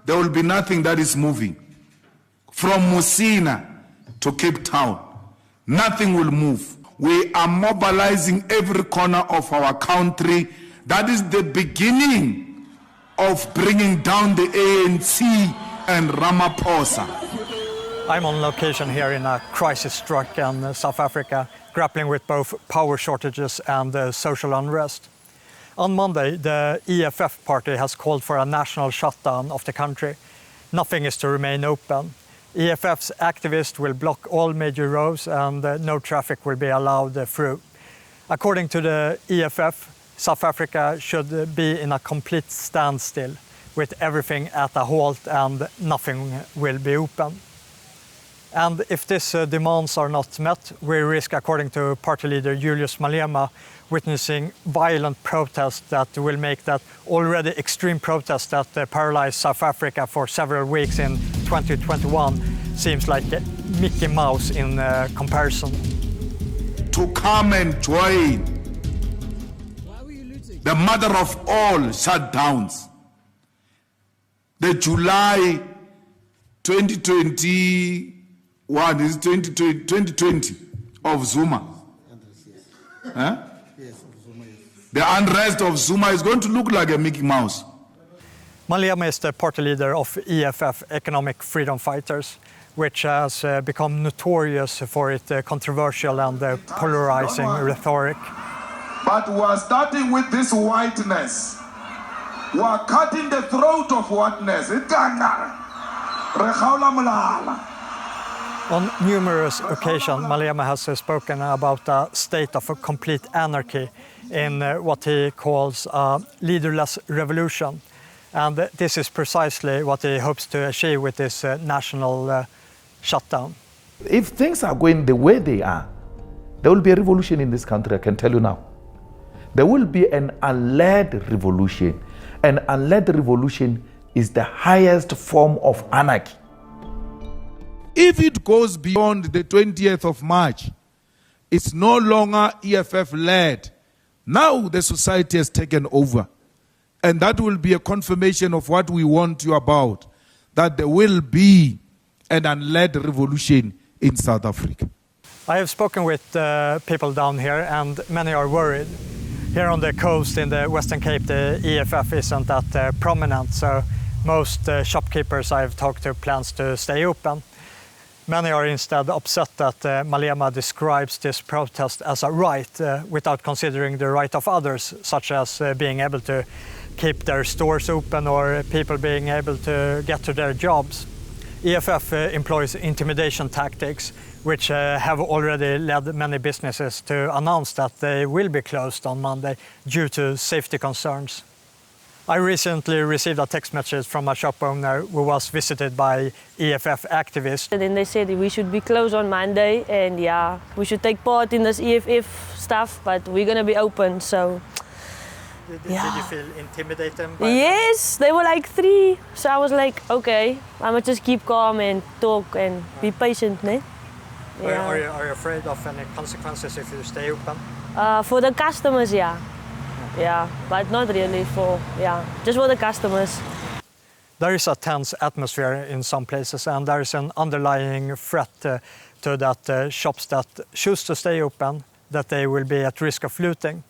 there will be nothing that is moving. From Musina to Cape Town, nothing will move. We are mobilizing every corner of our country. That is the beginning of bringing down the ANC and Ramaphosa. I'm on location here in a crisis-stricken South Africa, grappling with both power shortages and social unrest. On Monday, the EFF party has called for a national shutdown of the country. Nothing is to remain open. EFF's activists will block all major roads and no traffic will be allowed through. According to the EFF, South Africa should be in a complete standstill, with everything at a halt and nothing will be open. And if these demands are not met, we risk, according to party leader Julius Malema, witnessing violent protests that will make that already extreme protests that paralyzed South Africa for several weeks in 2021 seems like Mickey Mouse in comparison. To come and join the mother of all shutdowns, the July 2020 of Zuma. Huh? The unrest of Zuma is going to look like a Mickey Mouse. Malema is the party leader of EFF, Economic Freedom Fighters, which has become notorious for its controversial and polarizing rhetoric. But we are starting with this whiteness. We are cutting the throat of whiteness. On numerous occasions, Malema has spoken about a state of a complete anarchy in what he calls a leaderless revolution. And this is precisely what he hopes to achieve with this national shutdown. If things are going the way they are, there will be a revolution in this country, I can tell you now. There will be an unled revolution. An unled revolution is the highest form of anarchy. If it goes beyond the 20th of March, it's no longer EFF-led. Now the society has taken over. And that will be a confirmation of what we warned you about, that there will be an unled revolution in South Africa. I have spoken with people down here and many are worried. Here on the coast in the Western Cape, the EFF isn't that prominent, so most shopkeepers I've talked to plans to stay open. Many are instead upset that Malema describes this protest as a right without considering the right of others, such as being able to keep their stores open or people being able to get to their jobs. EFF employs intimidation tactics, which have already led many businesses to announce that they will be closed on Monday due to safety concerns. I recently received a text message from a shop owner who was visited by EFF activists. And then they said we should be closed on Monday and yeah, we should take part in this EFF stuff, but we're going to be open, so... Did you feel intimidated? Yes, they were like 3. So I was like, okay, I must just keep calm and talk and be patient. Ne? Yeah. Are you afraid of any consequences if you stay open? For the customers, yeah. Yeah, but not really just for the customers. There is a tense atmosphere in some places and there is an underlying threat to that shops that choose to stay open, that they will be at risk of looting.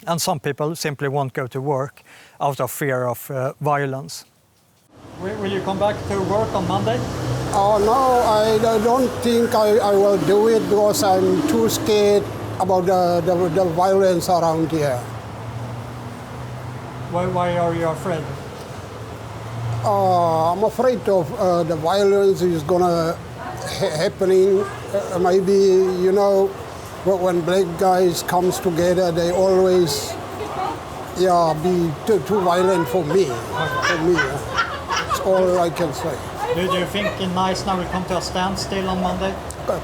And some people simply won't go to work out of fear of violence. Will you come back to work on Monday? No, I don't think I will do it because I'm too scared about the violence around here. Why are you afraid? I'm afraid of the violence is gonna happening. Maybe, you know, when black guys comes together, they always, be too violent for me. That's all I can say. Do you think Nice now will come to a standstill on Monday?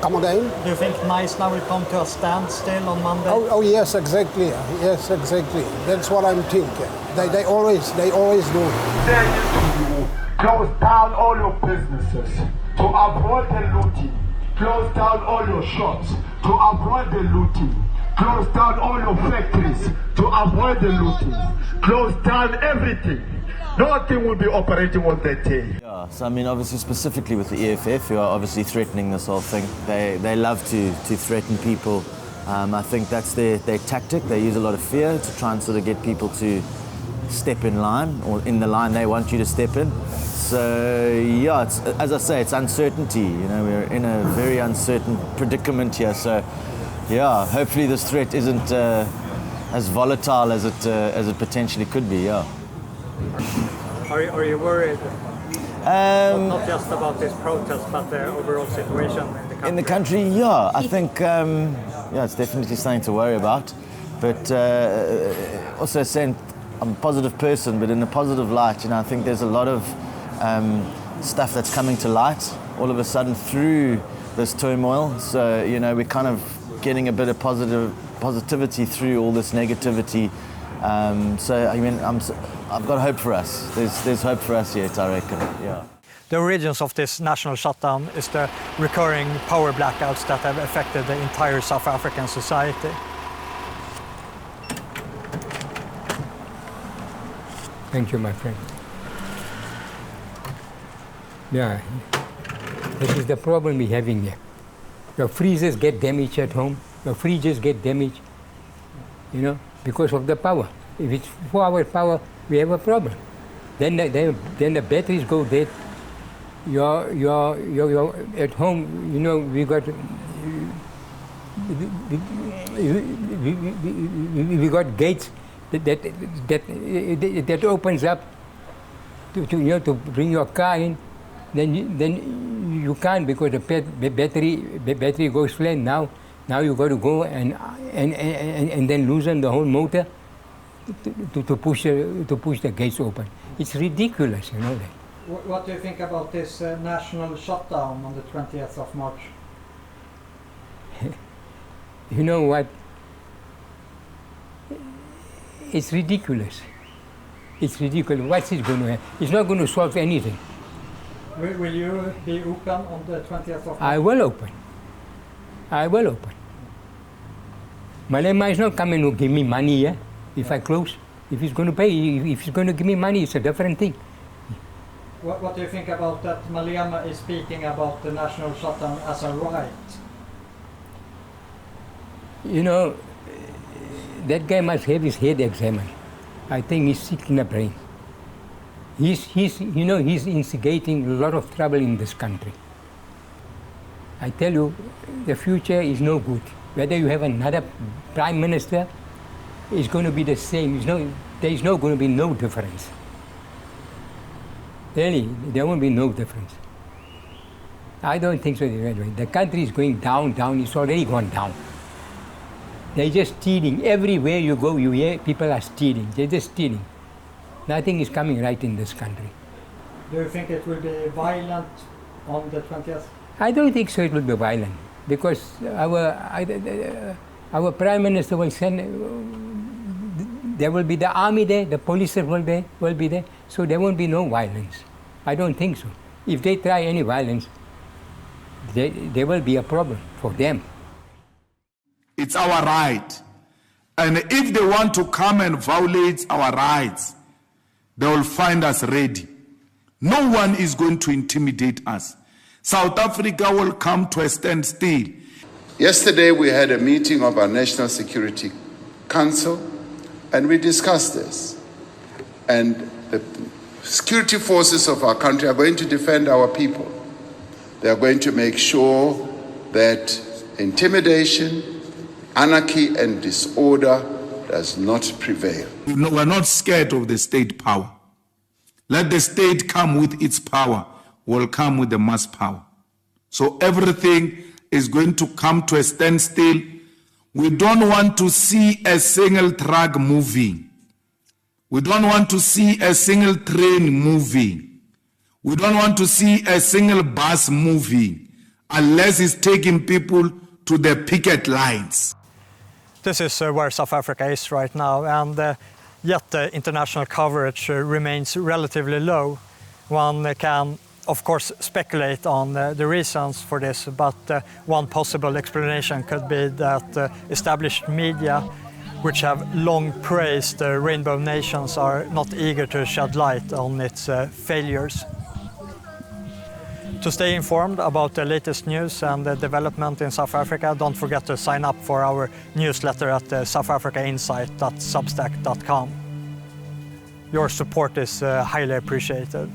Come again? Do you think Nice now will come to a standstill on Monday? Oh yes, exactly. Yes, exactly. That's what I'm thinking. They always do. There you close down all your businesses to avoid the looting. Close down all your shops to avoid the looting. Close down all your factories to avoid the looting. Close down everything Nothing will be operating on that day. Yeah, so I mean, obviously, specifically with the EFF, who are obviously threatening this whole thing, they love to threaten people. I think that's their tactic. They use a lot of fear to try and sort of get people to step in line, or in the line they want you to step in. So yeah, it's, as I say, it's uncertainty. You know, we're in a very uncertain predicament here. So yeah, hopefully this threat isn't as volatile as it potentially could be. Yeah. Are you worried? Not just about this protest, but the overall situation in the country. In the country, yeah, I think yeah, it's definitely something to worry about. But also saying I'm a positive person, but in a positive light, you know, I think there's a lot of stuff that's coming to light all of a sudden through this turmoil. So, you know, we're kind of getting a bit of positivity through all this negativity. So, I mean, I've got hope for us. There's hope for us yet, I reckon, yeah. The origins of this national shutdown is the recurring power blackouts that have affected the entire South African society. Thank you, my friend. Yeah, this is the problem we're having here. Your freezers get damaged at home, your fridges get damaged, you know, because of the power. If it's 4 hours power, we have a problem. Then the batteries go dead. You're at home, you know, we got gates that opens up to you know, to bring your car in. Then you can't, because the battery goes flat. Now you got to go and then loosen the whole motor to push the gates open. It's ridiculous, you know that. What do you think about this national shutdown on the 20th of March? You know what? It's ridiculous. It's ridiculous. What's it going to happen? It's not going to solve anything. Will you be open on the 20th of March? I will open. I will open. Malema is not coming to give me money, yeah? If I close. If he's going to pay, if he's going to give me money, it's a different thing. What do you think about that Malema is speaking about the national shutdown as a right? You know, that guy must have his head examined. I think he's sick in the brain. He's instigating a lot of trouble in this country. I tell you, the future is no good. Whether you have another prime minister, it's going to be the same. There is not going to be no difference. Really, there won't be no difference. I don't think so. The country is going down. It's already gone down. They're just stealing. Everywhere you go, you hear people are stealing. They're just stealing. Nothing is coming right in this country. Do you think it will be violent on the 20th? I don't think so. It will be violent, because our prime minister will send. There will be the army there, the police will be there, so there won't be no violence. I don't think so. If they try any violence, there will be a problem for them. It's our right. And if they want to come and violate our rights, they will find us ready. No one is going to intimidate us. South Africa will come to a standstill. Yesterday we had a meeting of our National Security Council, and we discussed this. And the security forces of our country are going to defend our people. They are going to make sure that intimidation, anarchy, and disorder does not prevail. We're not scared of the state power. Let the state come with its power, will come with the mass power. So everything is going to come to a standstill. We don't want to see a single truck moving. We don't want to see a single train moving. We don't want to see a single bus moving unless it's taking people to the picket lines. This is where South Africa is right now, and yet the international coverage remains relatively low. One can, of course, speculate on the reasons for this, but one possible explanation could be that established media which have long praised the Rainbow Nations, are not eager to shed light on its failures. To stay informed about the latest news and the development in South Africa, don't forget to sign up for our newsletter at southafricainsight.substack.com. Your support is highly appreciated.